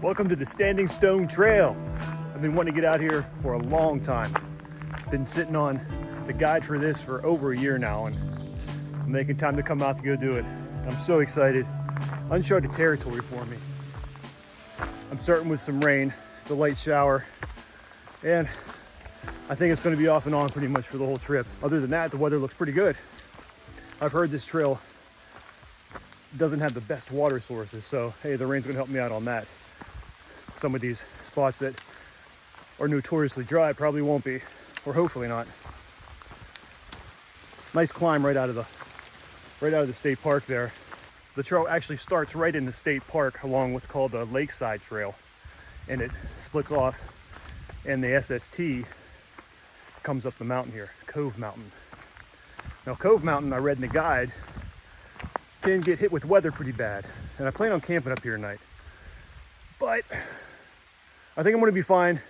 Welcome to the Standing Stone Trail. I've been wanting to get out here for a long time. Been sitting on the guide for this for over a year now, and I'm making time to come out to go do it. I'm so excited. Uncharted territory for me. I'm starting with some rain. It's a light shower, and I think it's going to be off and on pretty much for the whole trip. Other than that, the weather looks pretty good. I've heard this trail doesn't have the best water sources, so hey, the rain's going to help me out on that. Some of these spots that are notoriously dry probably won't be, or hopefully not. Nice climb right out of the state park there. The trail actually starts right in the state park along what's called the Lakeside Trail, and it splits off, and the SST comes up the mountain here, Cove Mountain. Now, Cove Mountain, I read in the guide, can get hit with weather pretty bad, and I plan on camping up here tonight. But I think I'm going to be fine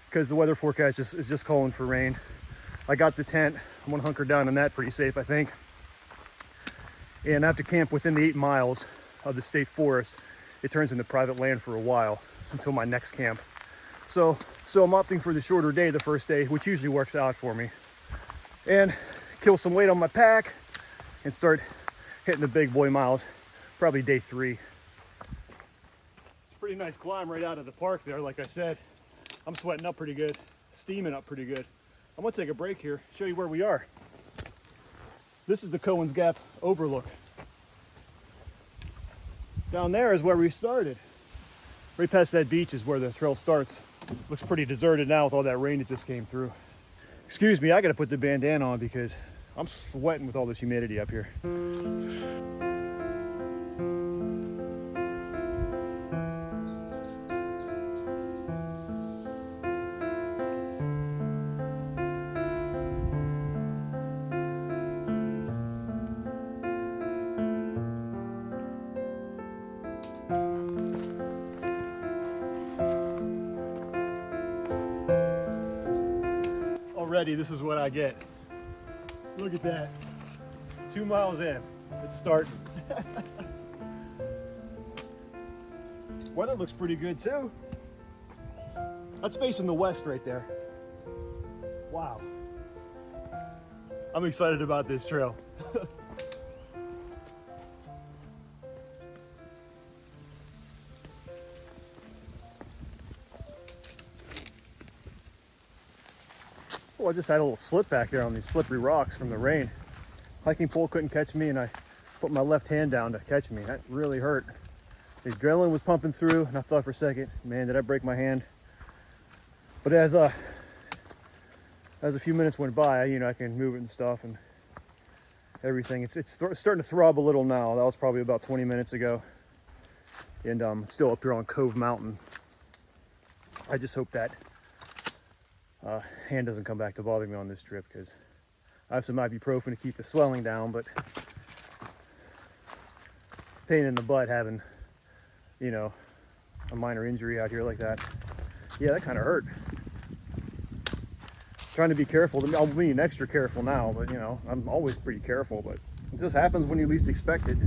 because the weather forecast is just calling for rain. I got the tent. I'm going to hunker down on that pretty safe, I think. And I have to camp within the 8 miles of the state forest. It turns into private land for a while until my next camp. So I'm opting for the shorter day the first day, which usually works out for me. And kill some weight on my pack and start hitting the big boy miles, probably day 3. Pretty nice climb right out of the park there. Like I said, I'm sweating up pretty good, steaming up pretty good. I'm gonna take a break here, show you where we are. This is the Cohen's Gap overlook. Down there is where we started. Right past that beach is where the trail starts. Looks pretty deserted now with all that rain that just came through. Excuse me, I gotta put the bandana on because I'm sweating with all this humidity up here. Already, this is what I get. Look at that. 2 miles in. It's starting. Weather looks pretty good too. That's facing the west right there. Wow. I'm excited about this trail. Oh, I just had a little slip back there on these slippery rocks from the rain. Hiking pole couldn't catch me, and I put my left hand down to catch me. That really hurt. The adrenaline was pumping through, and I thought for a second, man, did I break my hand? But as a few minutes went by, I can move it and stuff and everything. It's starting to throb a little now. That was probably about 20 minutes ago, and I'm still up here on Cove Mountain. I just hope that hand doesn't come back to bother me on this trip because I have some ibuprofen to keep the swelling down, but pain in the butt having, a minor injury out here like that. Yeah, that kind of hurt. Trying to be careful. I'm being extra careful now, but I'm always pretty careful, but it just happens when you least expect it.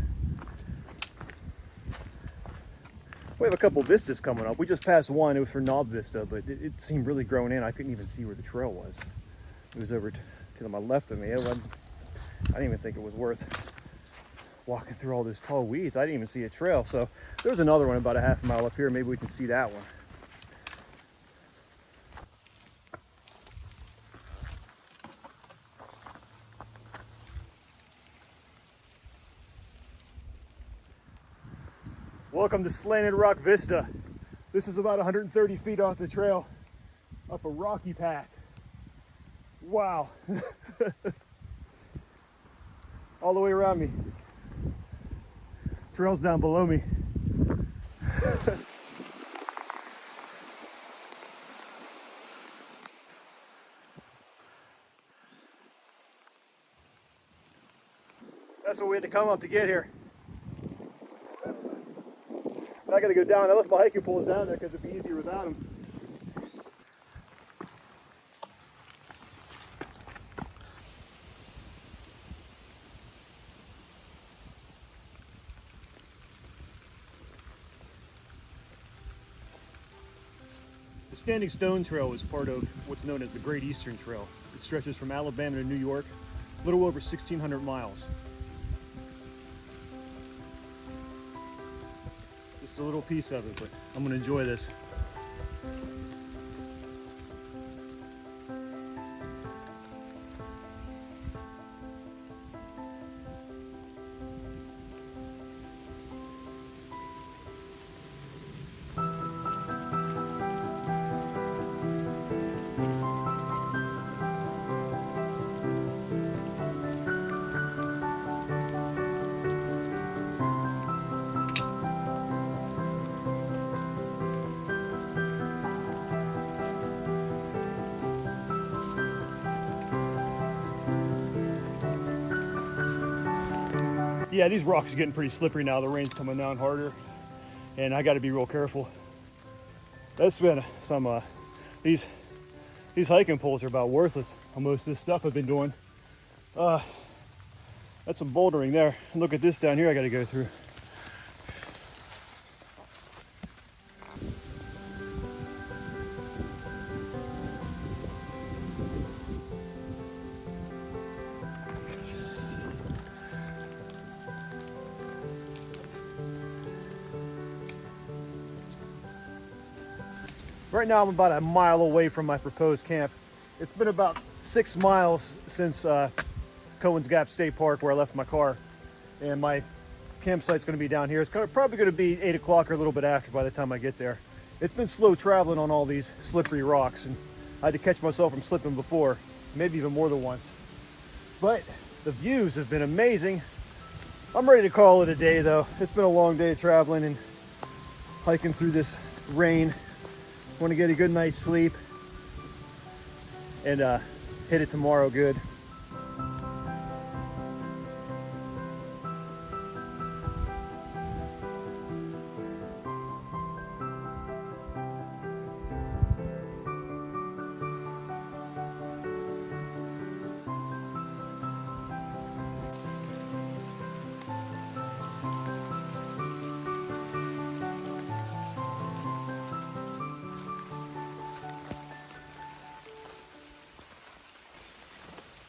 We have a couple vistas coming up. We just passed one. It was for Knob Vista, but it seemed really grown in. I couldn't even see where the trail was. It was over to my left of me. I didn't even think it was worth walking through all those tall weeds. I didn't even see a trail. So there's another one about a half a mile up here. Maybe we can see that one. Welcome to Slanted Rock Vista. This is about 130 feet off the trail, up a rocky path. Wow. All the way around me. Trail's down below me. That's what we had to come up to get here. I gotta go down. I left my hiking poles down there because it'd be easier without them. The Standing Stone Trail is part of what's known as the Great Eastern Trail. It stretches from Alabama to New York, a little over 1,600 miles. Just a little piece of it, but I'm going to enjoy this. Yeah, these rocks are getting pretty slippery now. The rain's coming down harder, and I got to be real careful. That's been some, these hiking poles are about worthless on most of this stuff I've been doing. That's some bouldering there. And look at this down here I got to go through. Right now I'm about a mile away from my proposed camp. It's been about 6 miles since Cohen's Gap State Park where I left my car. And my campsite's gonna be down here. It's probably gonna be 8 o'clock or a little bit after by the time I get there. It's been slow traveling on all these slippery rocks, and I had to catch myself from slipping before, maybe even more than once. But the views have been amazing. I'm ready to call it a day though. It's been a long day of traveling and hiking through this rain. Want to get a good night's sleep and hit it tomorrow good.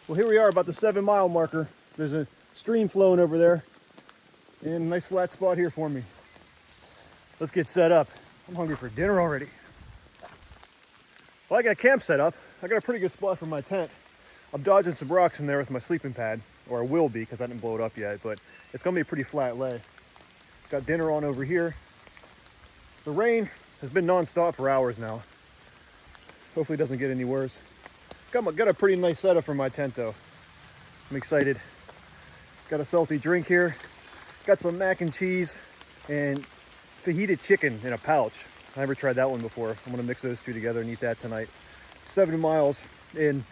Well, here we are about the 7-mile marker. There's a stream flowing over there and a nice flat spot here for me. Let's get set up. I'm hungry for dinner already. Well, I got camp set up. I got a pretty good spot for my tent. I'm dodging some rocks in there with my sleeping pad, or I will be because I didn't blow it up yet, but it's gonna be a pretty flat lay. Got dinner on over here. The rain has been non-stop for hours now. Hopefully it doesn't get any worse. Got a pretty nice setup for my tent though. I'm excited. Got a salty drink here. Got some mac and cheese and fajita chicken in a pouch. I never tried that one before. I'm gonna mix those two together and eat that tonight. 7 miles in.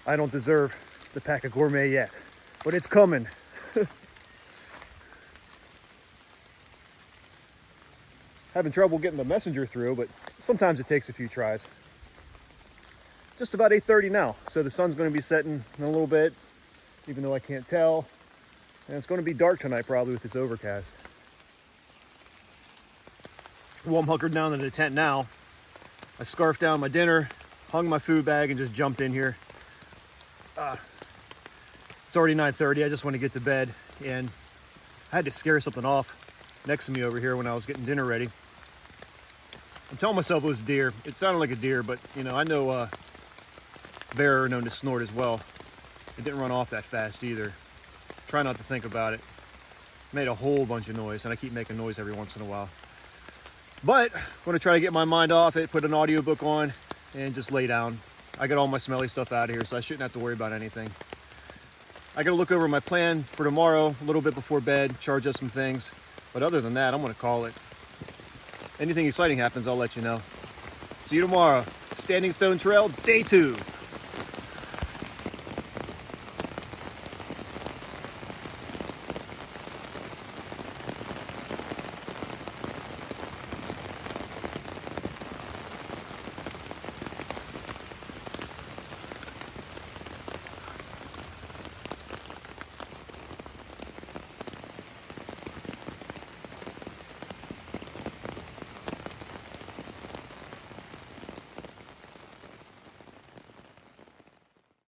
I don't deserve the pack of gourmet yet, but it's coming. Having trouble getting the messenger through, but sometimes it takes a few tries. Just about 8:30 now, so the sun's going to be setting in a little bit, even though I can't tell. And it's going to be dark tonight probably with this overcast. Well, I'm hunkered down in the tent now. I scarfed down my dinner, hung my food bag, and just jumped in here. It's already 9:30. I just want to get to bed, and I had to scare something off next to me over here when I was getting dinner ready. I'm telling myself it was a deer. It sounded like a deer, but you know, I know bear are known to snort as well. It didn't run off that fast either. Try not to think about it. Made a whole bunch of noise, and I keep making noise every once in a while. But I'm going to try to get my mind off it, put an audiobook on, and just lay down. I got all my smelly stuff out of here, so I shouldn't have to worry about anything. I got to look over my plan for tomorrow a little bit before bed, charge up some things. But other than that, I'm going to call it. Anything exciting happens, I'll let you know. See you tomorrow. Standing Stone Trail, day 2.